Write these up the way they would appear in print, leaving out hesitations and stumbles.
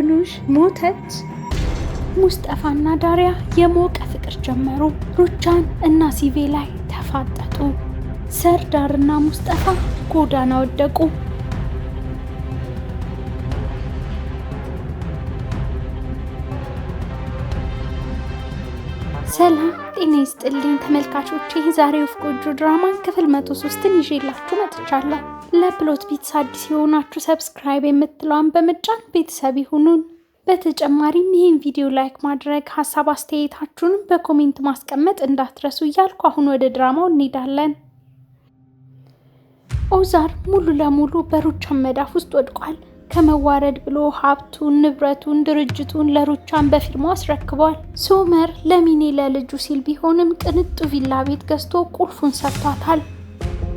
ዶኑሽ ሞተች። ሙስጠፋና ዳሪያ የሞቀ ፍቅር ጀመሩ። ሩቻን እና ሲቬ ላይ ተፋጠጡ። ሰርዳርና ሙስጠፋ ጎዳና ወደቁ። ሰላም ጤና ይስጥልኝ ተመልካቾቼ፣ ዛሬው ወፍ ጎጆ ድራማን ክፍል 103ን ይዤላችሁ መጥቻለሁ። ለፕሎት ቢትስ አዲስ የሆናችሁ ሰብስክራይብ የምትለዋን በመጫን ቤተሰብ ይሁኑን። በተጨማሪም ይህን ቪዲዮ ላይክ ማድረግ፣ ሀሳብ አስተያየታችሁንም በኮሜንት ማስቀመጥ እንዳትረሱ እያልኩ አሁን ወደ ድራማው እንሄዳለን። ኦዛር ሙሉ ለሙሉ በሩቻን መዳፍ ውስጥ ወድቋል። ከመዋረድ ብሎ ሀብቱን፣ ንብረቱን፣ ድርጅቱን ለሩቻን በፊርማው አስረክቧል። ሶመር ለሚኔ ለልጁ ሲል ቢሆንም ቅንጡ ቪላ ቤት ገዝቶ ቁልፉን ሰጥቷታል።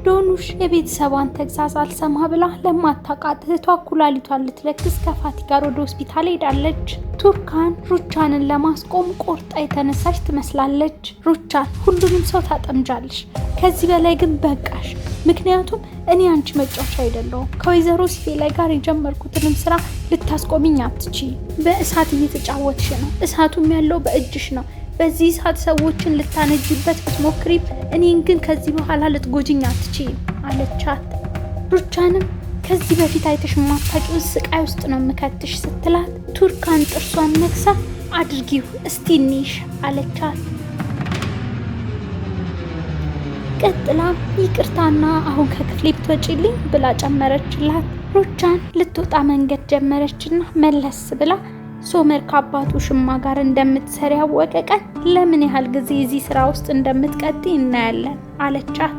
ዶኑሽ የቤተሰቧን ተግሳጽ አልሰማ ብላ ለማታውቃት እህቷ ኩላሊቷን ልትለግስ ከፋቲ ጋር ወደ ሆስፒታል ሄዳለች። ቱርካን ሩቻንን ለማስቆም ቆርጣ የተነሳች ትመስላለች። ሩቻን ሁሉንም ሰው ታጠምጃለሽ፣ ከዚህ በላይ ግን በቃሽ። ምክንያቱም እኔ አንቺ መጫወቻ አይደለሁም። ከወይዘሮ ሲፌላይ ጋር የጀመርኩትንም ስራ ልታስቆሚኝ አትቺ። በእሳት እየተጫወትሽ ነው። እሳቱም ያለው በእጅሽ ነው። በዚህ እሳት ሰዎችን ልታነጂበት ብትሞክሪም እኔን ግን ከዚህ በኋላ ልትጎጂኝ አትቺ አለቻት። ሩቻንም ከዚህ በፊት አይተሽ ማታውቂው ስቃይ ውስጥ ነው የምከትሽ ስትላት፣ ቱርካን ጥርሷን ነክሳ አድርጊው እስቲ እንይሽ አለቻት። ቀጥላም ይቅርታና አሁን ከክፍሌ ብትወጪልኝ ብላ ጨመረችላት። ሩቻን ልትወጣ መንገድ ጀመረችና መለስ ብላ ሶመር ከአባቱ ሽማ ጋር እንደምትሰሪ ያወቀ ቀን ለምን ያህል ጊዜ እዚህ ስራ ውስጥ እንደምትቀጥይ እናያለን አለቻት።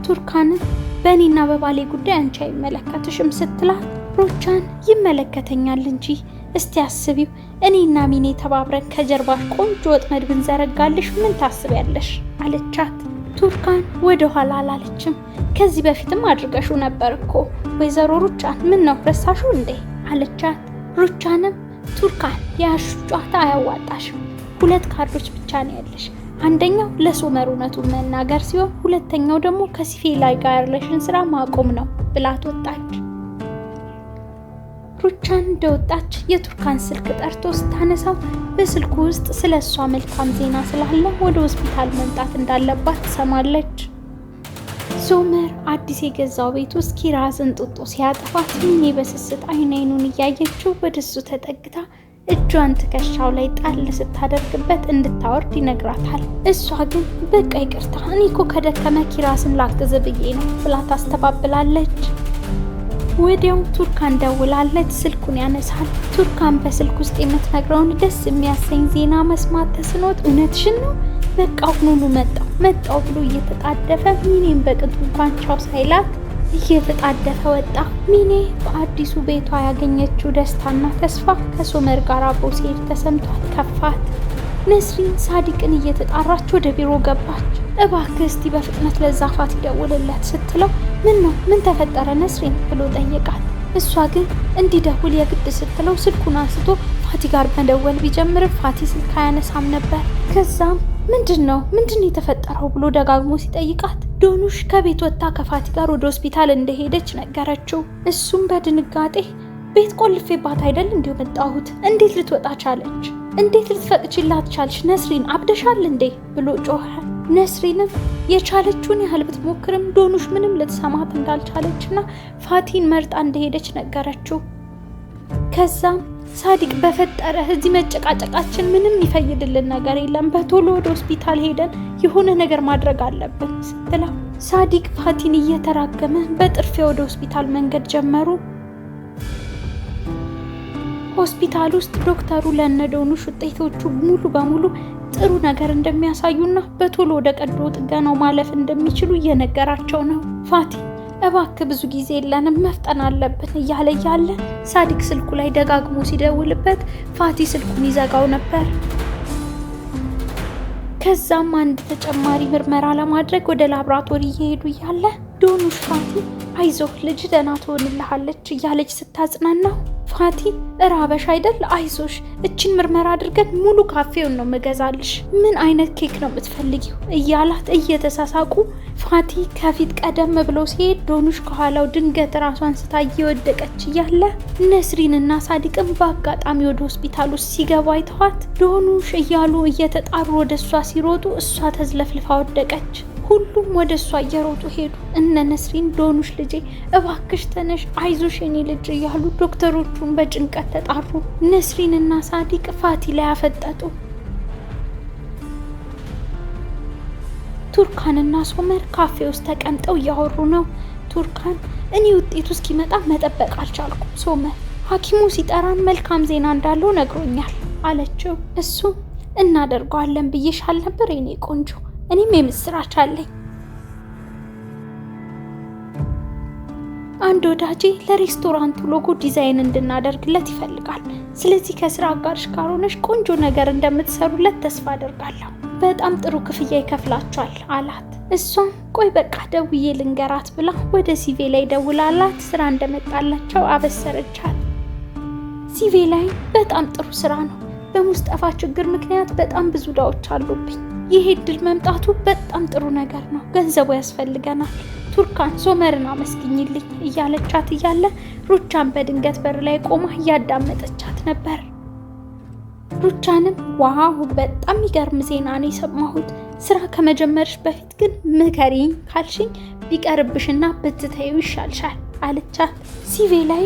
ቱርካንን በእኔና በባሌ ጉዳይ አንቺ አይመለከትሽም ስትላት፣ ሩቻን ይመለከተኛል እንጂ እስቲ አስቢው፣ እኔና ሚኔ ተባብረን ከጀርባሽ ቆንጆ ወጥመድ ብንዘረጋልሽ ምን ታስቢያለሽ አለቻት። ቱርካን ወደ ኋላ አላለችም። ከዚህ በፊትም አድርገሽው ነበር እኮ ወይዘሮ ሩቻን፣ ምን ነው ረሳሽው እንዴ አለቻት። ሩቻንም ቱርካን ያሹ ጨዋታ አያዋጣሽም፣ 2 ካርዶች ብቻ ነው ያለሽ። አንደኛው ለሶመር እውነቱን መናገር ሲሆን፣ ሁለተኛው ደግሞ ከሲፌላይ ጋር ያለሽን ስራ ማቆም ነው ብላት ወጣች። ሩቻን እንደወጣች የቱርካን ስልክ ጠርቶ ስታነሳው በስልኩ ውስጥ ስለ እሷ መልካም ዜና ስላለ ወደ ሆስፒታል መምጣት እንዳለባት ትሰማለች። ሶመር አዲስ የገዛው ቤት ውስጥ ኪራዝን ጡጦ ሲያጠፋት ሚኔ በስስት አይኑን እያየችው ወደሱ ተጠግታ እጇን ትከሻው ላይ ጣል ስታደርግበት እንድታወርድ ይነግራታል። እሷ ግን በቃ ይቅርታ፣ እኔ እኮ ከደከመ ኪራዝን ላግዝ ብዬ ነው ብላ ታስተባብላለች። ወዲያው ቱርካን ደውላለች። ስልኩን ያነሳል። ቱርካን በስልክ ውስጥ የምትነግረውን ደስ የሚያሰኝ ዜና መስማት ተስኖት እውነትሽን ነው በቃ ሁሉ መጣው ብሎ እየተጣደፈ ሚኔን በቅጡ እንኳን ቻው ሳይላት እየተጣደፈ ወጣ። ሚኔ በአዲሱ ቤቷ ያገኘችው ደስታና ተስፋ ከሶመር ጋር አብሮ ሲሄድ ተሰምቷት ከፋት። ነስሪን ሳዲቅን እየተጣራች ወደ ቢሮ ገባች። እባክህ እስቲ በፍጥነት ለዛፋት ይደውልለት ስትለው፣ ምን ተፈጠረ ነስሪን ብሎ ጠየቃት። እሷ ግን እንዲደውል የግድ ስትለው ስልኩን አንስቶ ፋቲ ጋር መደወል ቢጀምር ፋቲ ስልክ አያነሳም ነበር። ከዛም ምንድን ነው የተፈጠረው ብሎ ደጋግሞ ሲጠይቃት ዶኑሽ ከቤት ወጥታ ከፋቲ ጋር ወደ ሆስፒታል እንደሄደች ነገረችው። እሱም በድንጋጤ ቤት ቆልፌባት አይደል እንዲሁ መጣሁት፣ እንዴት ልትወጣ ቻለች? እንዴት ልትፈቅጂላት ቻልሽ? ነስሪን አብደሻል እንዴ ብሎ ጮኸ። ነስሪንም የቻለችውን ያህል ብትሞክርም ዶኑሽ ምንም ልትሰማት እንዳልቻለችና ፋቲን መርጣ እንደሄደች ነገረችው። ከዛም ሳዲቅ በፈጠረ እዚህ መጨቃጨቃችን ምንም ይፈይድልን ነገር የለም፣ በቶሎ ወደ ሆስፒታል ሄደን የሆነ ነገር ማድረግ አለብን ስትለው፣ ሳዲቅ ፋቲን እየተራገመ በጥርፊያ ወደ ሆስፒታል መንገድ ጀመሩ። ሆስፒታል ውስጥ ዶክተሩ ለነዶኑሽ ውጤቶቹ ሙሉ በሙሉ ጥሩ ነገር እንደሚያሳዩና በቶሎ ወደ ቀዶ ጥገናው ማለፍ እንደሚችሉ እየነገራቸው ነው። ፋቲ እባክህ ብዙ ጊዜ የለንም መፍጠን አለብን እያለ ሳዲቅ ስልኩ ላይ ደጋግሞ ሲደውልበት ፋቲ ስልኩን ይዘጋው ነበር። ከዛም አንድ ተጨማሪ ምርመራ ለማድረግ ወደ ላብራቶሪ እየሄዱ ዶኑሽ ፋቲ አይዞህ ልጅ ደህና ትሆንልሃለች እያለች ስታጽናናው ፋቲ እራበሽ አይደል አይዞሽ እችን ምርመራ አድርገን ሙሉ ካፌውን ነው መገዛልሽ ምን አይነት ኬክ ነው የምትፈልጊው እያላት እየተሳሳቁ ፋቲ ከፊት ቀደም ብሎ ሲሄድ ዶኑሽ ከኋላው ድንገት ራሷን ስታ እየወደቀች እያለ ነስሪንና ሳዲቅም በአጋጣሚ ወደ ሆስፒታል ውስጥ ሲገቡ አይተዋት ዶኑሽ እያሉ እየተጣሩ ወደ እሷ ሲሮጡ እሷ ተዝለፍልፋ ወደቀች። ሁሉም ወደ እሷ እየሮጡ ሄዱ። እነ ነስሪን ዶኑሽ ልጄ እባክሽ ተነሽ አይዞሽ የኔ ልጅ እያሉ ዶክተሮቹን በጭንቀት ተጣሩ። ነስሪንና ሳዲቅ ፋቲ ላይ አፈጠጡ። ቱርካንና ሶመር ካፌ ውስጥ ተቀምጠው እያወሩ ነው። ቱርካን እኔ ውጤቱ እስኪመጣ መጠበቅ አልቻልኩም ሶመር ሐኪሙ ሲጠራን መልካም ዜና እንዳለው ነግሮኛል አለችው። እሱም እናደርገዋለን ብዬሻል ነበር የኔ ቆንጆ እኔም የምስራች አለኝ። አንድ ወዳጄ ለሬስቶራንቱ ሎጎ ዲዛይን እንድናደርግለት ይፈልጋል። ስለዚህ ከስራ አጋርሽ ጋር ሆነሽ ቆንጆ ነገር እንደምትሰሩለት ተስፋ አደርጋለሁ። በጣም ጥሩ ክፍያ ይከፍላቸዋል አላት። እሷም ቆይ በቃ ደውዬ ልንገራት ብላ ወደ ሲቬ ላይ ደውላላት ስራ እንደመጣላቸው አበሰረቻት። ሲቬ ላይ በጣም ጥሩ ስራ ነው። በሙስጠፋ ችግር ምክንያት በጣም ብዙ ዕዳዎች አሉብኝ። ይሄ እድል መምጣቱ በጣም ጥሩ ነገር ነው። ገንዘቡ ያስፈልገናል። ቱርካን ሶመርን አመስግኝልኝ እያለቻት እያለ ሩቻን በድንገት በር ላይ ቆማ እያዳመጠቻት ነበር። ሩቻንም ዋው በጣም የሚገርም ዜና ነው የሰማሁት። ስራ ከመጀመርሽ በፊት ግን ምከሪኝ ካልሽኝ ቢቀርብሽና ብትተዩ ይሻልሻል አለቻት። ሲቬ ላይ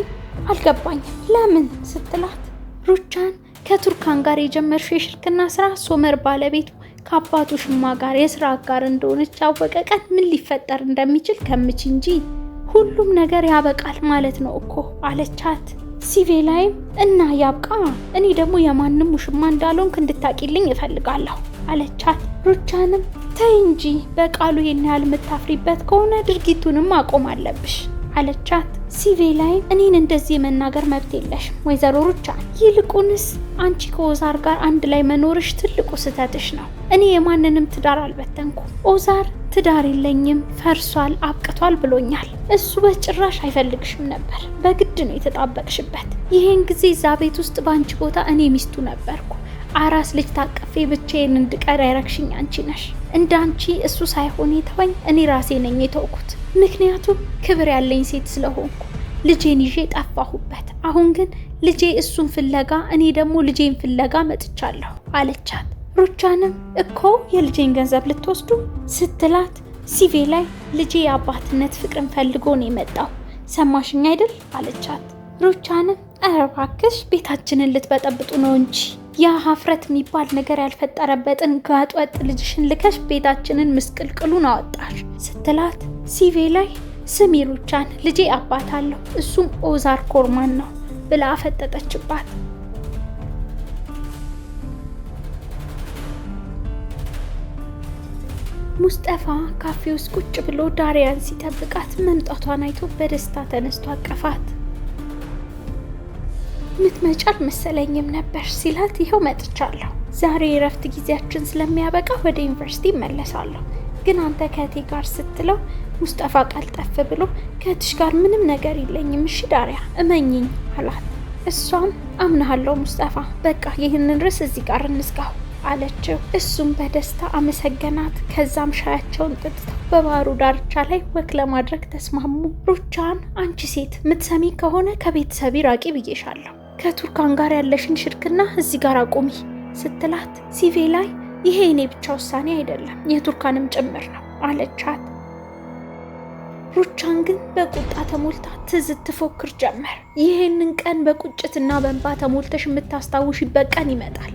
አልገባኝም ለምን ስትላት ሩቻን ከቱርካን ጋር የጀመርሽው የሽርክና ስራ ሶመር ባለቤቱ ከአባቱ ሽማ ጋር የስራ አጋር እንደሆነች ያወቀ ቀን ምን ሊፈጠር እንደሚችል ከምች እንጂ ሁሉም ነገር ያበቃል ማለት ነው እኮ አለቻት። ሲቬ ላይም እና ያብቃ እኔ ደግሞ የማንም ውሽማ እንዳልሆንክ እንድታቂልኝ እፈልጋለሁ አለቻት። ሩቻንም ተይ እንጂ በቃሉ ይሄን ያህል የምታፍሪበት ከሆነ ድርጊቱንም ማቆም አለብሽ አለቻት። ሲቬ ላይ እኔን እንደዚህ መናገር መብት የለሽም ወይዘሮ ሩቻን፣ ይልቁንስ አንቺ ከኦዛር ጋር አንድ ላይ መኖርሽ ትልቁ ስህተትሽ ነው። እኔ የማንንም ትዳር አልበተንኩም። ኦዛር ትዳር የለኝም ፈርሷል አብቅቷል ብሎኛል። እሱ በጭራሽ አይፈልግሽም ነበር፣ በግድ ነው የተጣበቅሽበት። ይሄን ጊዜ እዛ ቤት ውስጥ በአንቺ ቦታ እኔ ሚስቱ ነበርኩ። አራስ ልጅ ታቀፌ ብቻዬን እንድቀር ያረግሽኝ አንቺ ነሽ። እንዳንቺ እሱ ሳይሆን የተወኝ እኔ ራሴ ነኝ የተውኩት። ምክንያቱም ክብር ያለኝ ሴት ስለሆንኩ ልጄን ይዤ ጠፋሁበት። አሁን ግን ልጄ እሱን ፍለጋ እኔ ደግሞ ልጄን ፍለጋ መጥቻለሁ አለቻት። ሩቻንም እኮ የልጄን ገንዘብ ልትወስዱ ስትላት ሲቬ ላይ ልጄ የአባትነት ፍቅርን ፈልጎ ነው የመጣው ሰማሽኝ አይደል አለቻት። ሩቻንም ኧረ እባክሽ ቤታችንን ልትበጠብጡ ነው እንጂ ያ ሀፍረት የሚባል ነገር ያልፈጠረበትን ጋጥወጥ ልጅሽን ልከሽ ቤታችንን ምስቅልቅሉን አወጣሽ ስትላት ሲቬ ላይ ስሚ ሩቻን ልጄ አባት አለው እሱም ኦዛር ኮርማን ነው ብላ አፈጠጠችባት። ሙስጠፋ ካፌ ውስጥ ቁጭ ብሎ ዳሪያን ሲጠብቃት መምጣቷን አይቶ በደስታ ተነስቶ አቀፋት። ምትመጪ አልመሰለኝም ነበር ሲላት ይኸው መጥቻለሁ። ዛሬ የእረፍት ጊዜያችን ስለሚያበቃ ወደ ዩኒቨርሲቲ እመለሳለሁ። ግን አንተ ከእቴ ጋር ስትለው ሙስጠፋ ቀልጠፍ ብሎ ከእትሽ ጋር ምንም ነገር የለኝም እሺ ዳሪያ እመኝኝ አላት። እሷም አምናለሁ ሙስጠፋ በቃ ይህንን ርዕስ እዚህ ጋር እንዝጋው አለችው። እሱም በደስታ አመሰገናት። ከዛም ሻያቸውን ጠጥተው በባህሩ ዳርቻ ላይ ወክ ለማድረግ ተስማሙ። ሩቻን አንቺ ሴት ምትሰሚ ከሆነ ከቤተሰብ ራቂ ብዬሻለሁ። ከቱርካን ጋር ያለሽን ሽርክና እዚህ ጋር አቁሚ ስትላት ሲቬ ላይ ይሄ እኔ ብቻ ውሳኔ አይደለም የቱርካንም ጭምር ነው አለቻት። ሩቻን ግን በቁጣ ተሞልታ ትዝት ትፎክር ጀመር። ይሄንን ቀን በቁጭትና በእንባ ተሞልተሽ የምታስታውሽበት ቀን ይመጣል።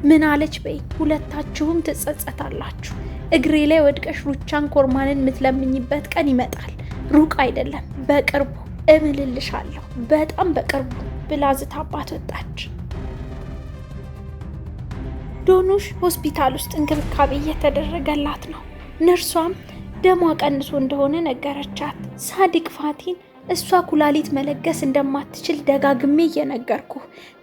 ምን አለች በይ ሁለታችሁም ትጸጸታላችሁ። እግሬ ላይ ወድቀሽ ሩቻን ኮርማንን የምትለምኝበት ቀን ይመጣል። ሩቅ አይደለም በቅርቡ እምልልሻለሁ በጣም በቅርቡ ብላ ዝታባት ወጣች። ዶኑሽ ሆስፒታል ውስጥ እንክብካቤ እየተደረገላት ነው። ነርሷም ደሟ ቀንሶ እንደሆነ ነገረቻት። ሳዲቅ ፋቲን እሷ ኩላሊት መለገስ እንደማትችል ደጋግሜ እየነገርኩ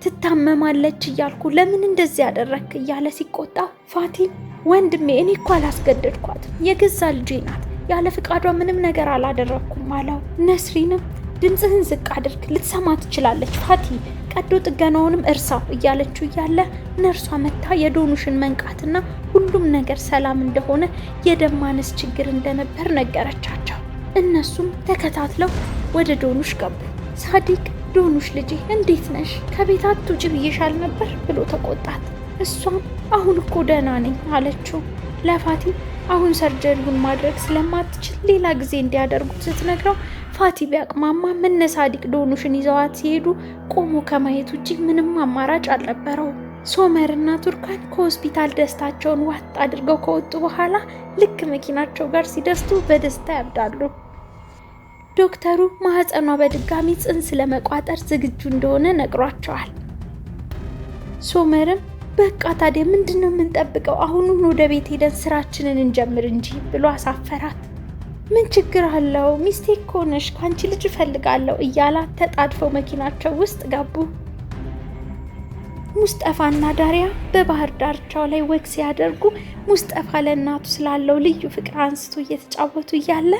ትታመማለች እያልኩ ለምን እንደዚህ ያደረክ እያለ ሲቆጣው ፋቲን ወንድሜ እኔ እኮ አላስገደድኳት የገዛ ልጄ ናት ያለ ፍቃዷ ምንም ነገር አላደረኩም አለው። ነስሪንም ድምፅህን ዝቅ አድርግ፣ ልትሰማ ትችላለች፣ ፋቲ ቀዶ ጥገናውንም እርሳው እያለችው እያለ ነርሷ መታ የዶኑሽን መንቃትና ሁሉም ነገር ሰላም እንደሆነ የደም ማነስ ችግር እንደነበር ነገረቻቸው። እነሱም ተከታትለው ወደ ዶኑሽ ገቡ። ሳዲቅ ዶኑሽ ልጄ እንዴት ነሽ? ከቤት አትውጪ ብዬሻል ነበር ብሎ ተቆጣት። እሷም አሁን እኮ ደህና ነኝ አለችው። ለፋቲ አሁን ሰርጀሪውን ማድረግ ስለማትችል ሌላ ጊዜ እንዲያደርጉት ስትነግረው ፋቲ ቢያቅማማ እነ ሳዲቅ ዶኑሽን ይዘዋት ሲሄዱ ቆሞ ከማየት ውጪ ምንም አማራጭ አልነበረውም። ሶመርና ቱርካን ከሆስፒታል ደስታቸውን ዋጥ አድርገው ከወጡ በኋላ ልክ መኪናቸው ጋር ሲደርሱ በደስታ ያብዳሉ። ዶክተሩ ማህፀኗ በድጋሚ ጽንስ ለመቋጠር ዝግጁ እንደሆነ ነግሯቸዋል። ሶመርም በቃ ታዲያ ምንድነው የምንጠብቀው? አሁኑን ወደ ቤት ሄደን ስራችንን እንጀምር እንጂ ብሎ አሳፈራት። ምን ችግር አለው? ሚስቴክ ከሆነሽ ከአንቺ ልጅ እፈልጋለሁ እያላት ተጣድፈው መኪናቸው ውስጥ ገቡ። ሙስጠፋና ዳሪያ በባህር ዳርቻው ላይ ወግ ሲያደርጉ ሙስጠፋ ለእናቱ ስላለው ልዩ ፍቅር አንስቶ እየተጫወቱ እያለ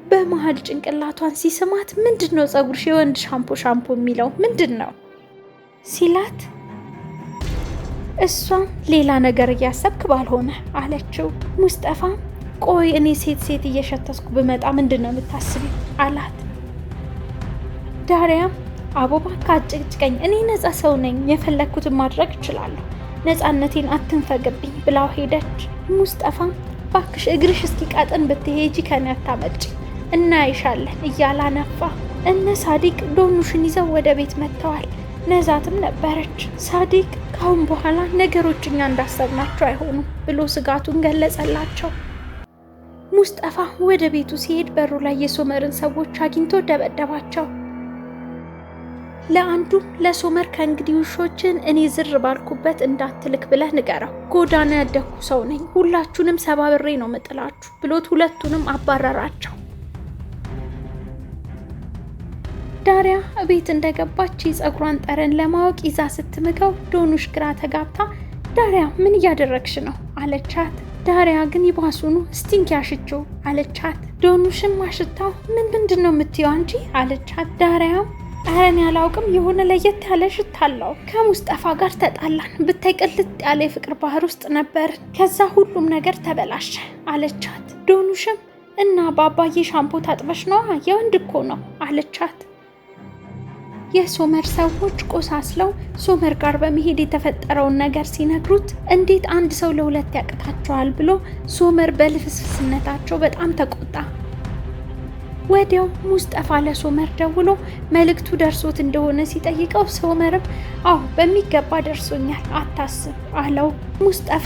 በመሀል ጭንቅላቷን ሲስማት ምንድነው ጸጉርሽ የወንድ ሻምፖ የሚለው ምንድነው ሲላት እሷም ሌላ ነገር እያሰብክ ባልሆነ አለችው። ሙስጠፋ ቆይ እኔ ሴት እየሸተስኩ ብመጣ ምንድነው የምታስቢ አላት። ዳሪያም አቦባ ካጭቅጭቀኝ እኔ ነፃ ሰው ነኝ፣ የፈለኩትን ማድረግ እችላለሁ፣ ነፃነቴን አትንፈግብኝ ብላው ሄደች። ሙስጠፋ ባክሽ እግርሽ እስኪቃጥን ብትሄጂ ከኔ አታመልጪ እናይሻለን እያላ ነፋ። እነ ሳዲቅ ዶኑሽን ይዘው ወደ ቤት መጥተዋል። ነዛትም ነበረች። ሳዲቅ ካሁን በኋላ ነገሮች እኛ እንዳሰብናቸው አይሆኑም ብሎ ስጋቱን ገለጸላቸው። ሙስጠፋ ወደ ቤቱ ሲሄድ በሩ ላይ የሶመርን ሰዎች አግኝቶ ደበደባቸው። ለአንዱ ለሶመር ከእንግዲህ ውሾችን እኔ ዝር ባልኩበት እንዳትልክ ብለህ ንገረው፣ ጎዳና ያደኩ ሰው ነኝ፣ ሁላችሁንም ሰባብሬ ነው መጥላችሁ ብሎት ሁለቱንም አባረራቸው። ዳሪያ ቤት እንደገባች የጸጉሯን ጠረን ለማወቅ ይዛ ስትምገው ዶኑሽ ግራ ተጋብታ ዳሪያ ምን እያደረግሽ ነው አለቻት። ዳሪያ ግን ይባሱኑ ስቲንክ ያሽችው አለቻት። ዶኑሽም ማሽታው ምንድነው የምትይው አንቺ አለቻት። ዳሪያም አረን ያላውቅም የሆነ ለየት ያለ ሽታ አለው። ከሙስጠፋ ጋር ተጣላን፣ ብታይ ቅልጥ ያለ የፍቅር ባህር ውስጥ ነበር፣ ከዛ ሁሉም ነገር ተበላሸ አለቻት። ዶኑሽም እና በአባዬ ሻምፖ ታጥበሽ ነዋ፣ የወንድ እኮ ነው አለቻት። የሶመር ሰዎች ቆሳስለው ሶመር ጋር በመሄድ የተፈጠረውን ነገር ሲነግሩት እንዴት አንድ ሰው ለሁለት ያቅታቸዋል ብሎ ሶመር በልፍስፍስነታቸው በጣም ተቆጣ። ወዲያው ሙስጠፋ ለሶመር ደውሎ መልእክቱ ደርሶት እንደሆነ ሲጠይቀው ሶመርም አዎ በሚገባ ደርሶኛል አታስብ አለው። ሙስጠፋ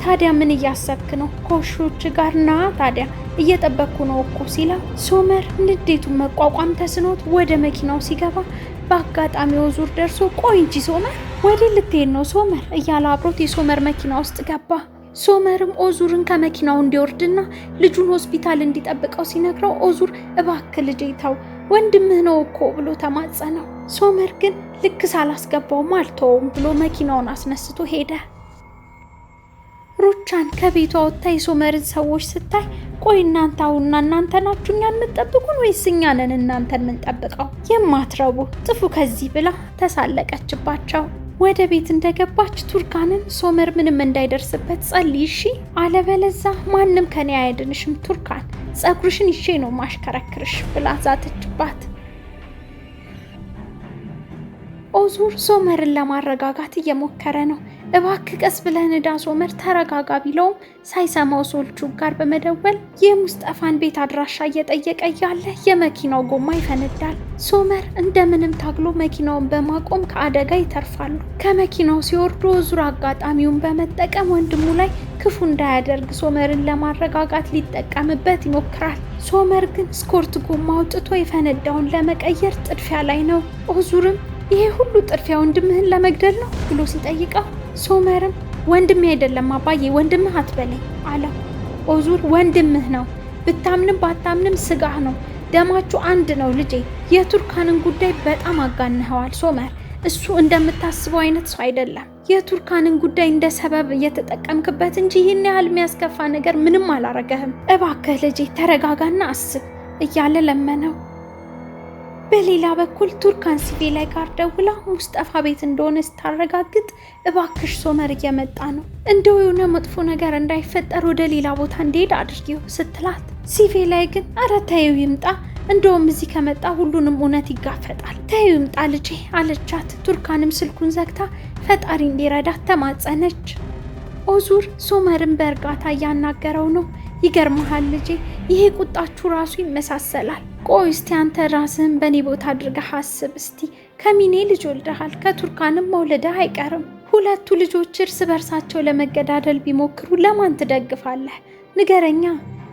ታዲያ ምን እያሰብክ ነው? ከውሾች ጋር ና ታዲያ እየጠበቅኩ ነው እኮ ሲለው ሶመር ንዴቱን መቋቋም ተስኖት ወደ መኪናው ሲገባ በአጋጣሚ ኦዙር ደርሶ ቆይ እንጂ ሶመር ወዴት ልትሄድ ነው ሶመር እያለ አብሮት የሶመር መኪና ውስጥ ገባ። ሶመርም ኦዙርን ከመኪናው እንዲወርድና ልጁን ሆስፒታል እንዲጠብቀው ሲነግረው ኦዙር እባክህ ልጄ ተው ወንድምህ ነው እኮ ብሎ ተማጸነው። ሶመር ግን ልክ ሳላስገባውም አልተውም ብሎ መኪናውን አስነስቶ ሄደ። ሩቻን ከቤቷ ወጥታ የሶመርን ሰዎች ስታይ ቆይ እናንተ አሁንና እናንተ ናችሁ እኛን የምትጠብቁን ወይስ እኛ ነን እናንተን የምንጠብቀው? የማትረቡ ጥፉ ከዚህ ብላ ተሳለቀችባቸው። ወደ ቤት እንደገባች ቱርካንን ሶመር ምንም እንዳይደርስበት ጸልይ እሺ፣ አለበለዛ ማንም ከኔ አይድንሽም ቱርካን፣ ጸጉርሽን ይዤ ነው ማሽከረክርሽ ብላ ዛተችባት። ኦዙር ሶመርን ለማረጋጋት እየሞከረ ነው። እባክህ ቀስ ብለህ ንዳ ሶመር ተረጋጋ ቢለውም ሳይሰማው ሶልቹክ ጋር በመደወል የሙስጠፋን ቤት አድራሻ እየጠየቀ ያለ የመኪናው ጎማ ይፈነዳል። ሶመር እንደምንም ታግሎ መኪናውን በማቆም ከአደጋ ይተርፋሉ። ከመኪናው ሲወርዱ ኦዙር አጋጣሚውን በመጠቀም ወንድሙ ላይ ክፉ እንዳያደርግ ሶመርን ለማረጋጋት ሊጠቀምበት ይሞክራል። ሶመር ግን ስኮርት ጎማ አውጥቶ የፈነዳውን ለመቀየር ጥድፊያ ላይ ነው። ኦዙርም ይሄ ሁሉ ጥድፊያ ወንድምህን ለመግደል ነው ብሎ ሲጠይቀው ሶመርም ወንድሜ አይደለም አባዬ ወንድምህ አትበለኝ አለው። ኦዙር ወንድምህ ነው፣ ብታምንም ባታምንም ስጋህ ነው፣ ደማችሁ አንድ ነው ልጄ። የቱርካንን ጉዳይ በጣም አጋንኸዋል ሶመር፣ እሱ እንደምታስበው አይነት ሰው አይደለም። የቱርካንን ጉዳይ እንደ ሰበብ እየተጠቀምክበት እንጂ ይህን ያህል የሚያስከፋ ነገር ምንም አላረገህም። እባክህ ልጄ ተረጋጋና አስብ እያለ ለመነው። በሌላ በኩል ቱርካን ሲቬ ላይ ጋር ደውላ ሙስጠፋ ቤት እንደሆነ ስታረጋግጥ እባክሽ ሶመር እየመጣ ነው፣ እንደው የሆነ መጥፎ ነገር እንዳይፈጠር ወደ ሌላ ቦታ እንዲሄድ አድርጊው ስትላት፣ ሲቬ ላይ ግን አረ ተይው ይምጣ፣ እንደውም እዚህ ከመጣ ሁሉንም እውነት ይጋፈጣል፣ ተይው ይምጣ ልጄ አለቻት። ቱርካንም ስልኩን ዘግታ ፈጣሪ እንዲረዳት ተማጸነች። ኦዙር ሶመርን በእርጋታ እያናገረው ነው። ይገርምሃል ልጄ፣ ይሄ ቁጣችሁ ራሱ ይመሳሰላል። ቆይ እስቲ አንተ ራስህን በእኔ ቦታ አድርገህ አስብ እስቲ። ከሚኔ ልጅ ወልደሃል፣ ከቱርካንም መውለድህ አይቀርም። ሁለቱ ልጆች እርስ በርሳቸው ለመገዳደል ቢሞክሩ ለማን ትደግፋለህ? ንገረኛ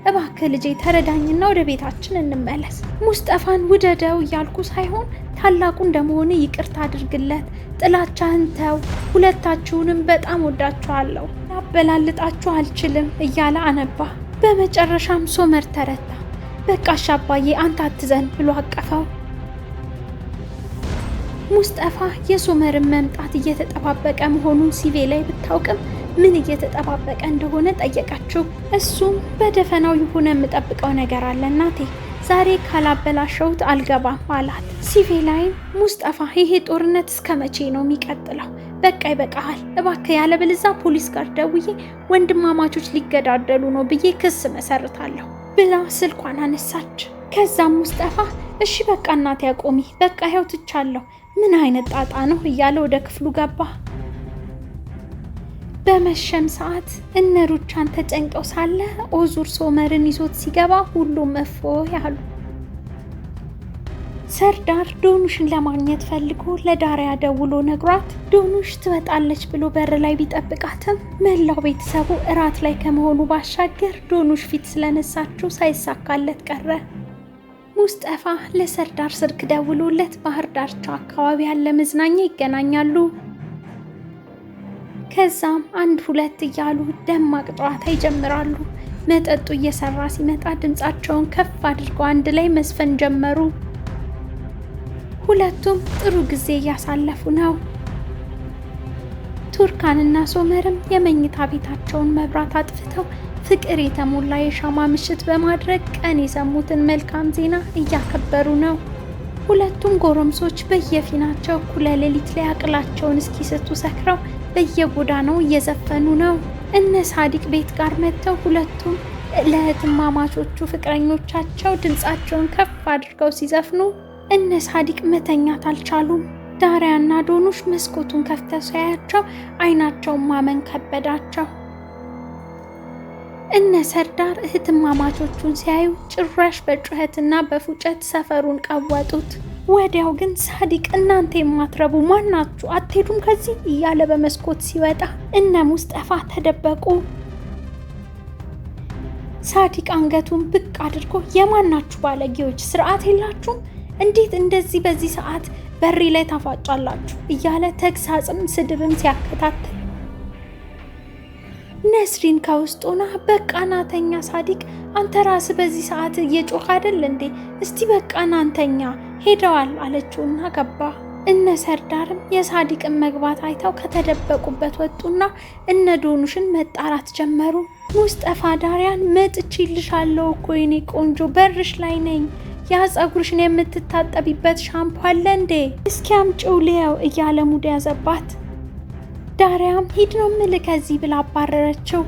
እባክህ ልጄ፣ ተረዳኝና ወደ ቤታችን እንመለስ። ሙስጠፋን ውደደው እያልኩ ሳይሆን ታላቁ እንደመሆነ ይቅርታ አድርግለት፣ ጥላቻህን ተው፣ ሁለታችሁንም በጣም ወዳችኋለሁ፣ ላበላልጣችሁ አልችልም እያለ አነባ። በመጨረሻም ሶመር ተረታ። በቃ አባዬ አንተ አትዘን ብሎ አቀፈው። ሙስጠፋ የሶመርን መምጣት እየተጠባበቀ መሆኑን ሲቬ ላይ ብታውቅም ምን እየተጠባበቀ እንደሆነ ጠየቀችው። እሱም በደፈናው የሆነ የምጠብቀው ነገር አለ እናቴ፣ ዛሬ ካላበላሸሁት አልገባም አላት። ሲቬ ላይ ሙስጠፋ ይሄ ጦርነት እስከ መቼ ነው የሚቀጥለው? በቃ ይበቃሃል እባክህ፣ ያለበለዚያ ፖሊስ ጋር ደውዬ ወንድማማቾች ሊገዳደሉ ነው ብዬ ክስ መሰርታለሁ ብላ ስልኳን አነሳች። ከዛም ሙስጠፋ እሺ በቃ እናቴ አቆሚ፣ በቃ ይኸው ትቻለሁ፣ ምን አይነት ጣጣ ነው እያለ ወደ ክፍሉ ገባ። በመሸም ሰዓት እነ ሩቻን ተጨንቀው ሳለ ኦዙር ሶመርን ይዞት ሲገባ ሁሉም እፎይ ያሉ። ሰርዳር ዶኑሽን ለማግኘት ፈልጎ ለዳሪያ ደውሎ ነግሯት ዶኑሽ ትወጣለች ብሎ በር ላይ ቢጠብቃትም መላው ቤተሰቡ እራት ላይ ከመሆኑ ባሻገር ዶኑሽ ፊት ስለነሳችው ሳይሳካለት ቀረ። ሙስጠፋ ለሰርዳር ስልክ ደውሎለት ባህር ዳርቻው አካባቢ ያለ መዝናኛ ይገናኛሉ። ከዛም አንድ ሁለት እያሉ ደማቅ ጨዋታ ይጀምራሉ። መጠጡ እየሰራ ሲመጣ ድምጻቸውን ከፍ አድርገው አንድ ላይ መስፈን ጀመሩ። ሁለቱም ጥሩ ጊዜ እያሳለፉ ነው። ቱርካንና ሶመርም የመኝታ ቤታቸውን መብራት አጥፍተው ፍቅር የተሞላ የሻማ ምሽት በማድረግ ቀን የሰሙትን መልካም ዜና እያከበሩ ነው። ሁለቱም ጎረምሶች በየፊናቸው እኩለ ሌሊት ላይ አቅላቸውን እስኪስቱ ሰክረው በየጎዳናው እየዘፈኑ ነው። እነ ሳዲቅ ቤት ጋር መጥተው ሁለቱም ለእህትማማቾቹ ፍቅረኞቻቸው ድምጻቸውን ከፍ አድርገው ሲዘፍኑ እነ ሳዲቅ መተኛት አልቻሉም። ዳሪያና ዶኑሽ መስኮቱን ከፍተው ሲያያቸው አይናቸውን ማመን ከበዳቸው። እነ ሰርዳር እህትማማቾቹን ሲያዩ ጭራሽ በጩኸትና በፉጨት ሰፈሩን ቀወጡት። ወዲያው ግን ሳዲቅ እናንተ የማትረቡ ማናችሁ አትሄዱም ከዚህ እያለ በመስኮት ሲወጣ እነ ሙስጠፋ ተደበቁ። ሳዲቅ አንገቱን ብቅ አድርጎ የማናችሁ ባለጌዎች ስርዓት የላችሁም? እንዴት እንደዚህ በዚህ ሰዓት በሪ ላይ ታፋጫላችሁ? እያለ ተግሳጽም ስድብም ሲያከታተል ነስሪን ከውስጥ ሆና በቃ ናተኛ ሳዲቅ፣ አንተ ራስ በዚህ ሰዓት እየጮህ አይደል እንዴ? እስቲ በቃ ናንተኛ ሄደዋል አለችውና ገባ። እነ ሰርዳርም የሳዲቅን መግባት አይተው ከተደበቁበት ወጡና እነ ዶኑሽን መጣራት ጀመሩ። ሙስጠፋ ዳሪያን መጥቼልሻለሁ እኮ የኔ ቆንጆ በርሽ ላይ ነኝ፣ ያ ፀጉርሽን የምትታጠቢበት ሻምፖ አለ እንዴ? እስኪ አምጪው ልየው እያለ ሙድ ያዘባት። ዳሪያም ሂድ ነው የምልህ ከዚህ ብላ አባረረችው።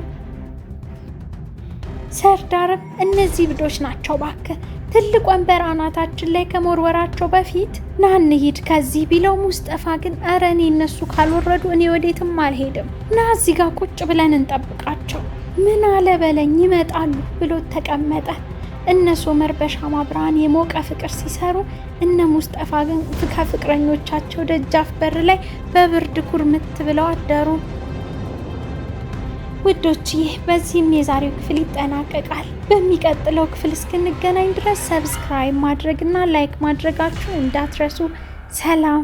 ሰርዳርም እነዚህ ብዶች ናቸው ባክህ፣ ትልቅ ወንበር አናታችን ላይ ከመወርወራቸው በፊት ና እንሂድ ከዚህ ቢለው፣ ሙስጠፋ ግን ኧረ እኔ እነሱ ካልወረዱ እኔ ወዴትም አልሄድም፣ ና እዚህ ጋር ቁጭ ብለን እንጠብቃቸው፣ ምን አለ በለኝ ይመጣሉ ብሎ ተቀመጠ። እነ ሶመር በሻማ ብርሃን የሞቀ ፍቅር ሲሰሩ እነ ሙስጠፋ ግን ከፍቅረኞቻቸው ደጃፍ በር ላይ በብርድ ኩርምት ብለው አደሩ። ውዶችዬ በዚህም የዛሬው ክፍል ይጠናቀቃል። በሚቀጥለው ክፍል እስክንገናኝ ድረስ ሰብስክራይብ ማድረግና ላይክ ማድረጋችሁ እንዳትረሱ። ሰላም።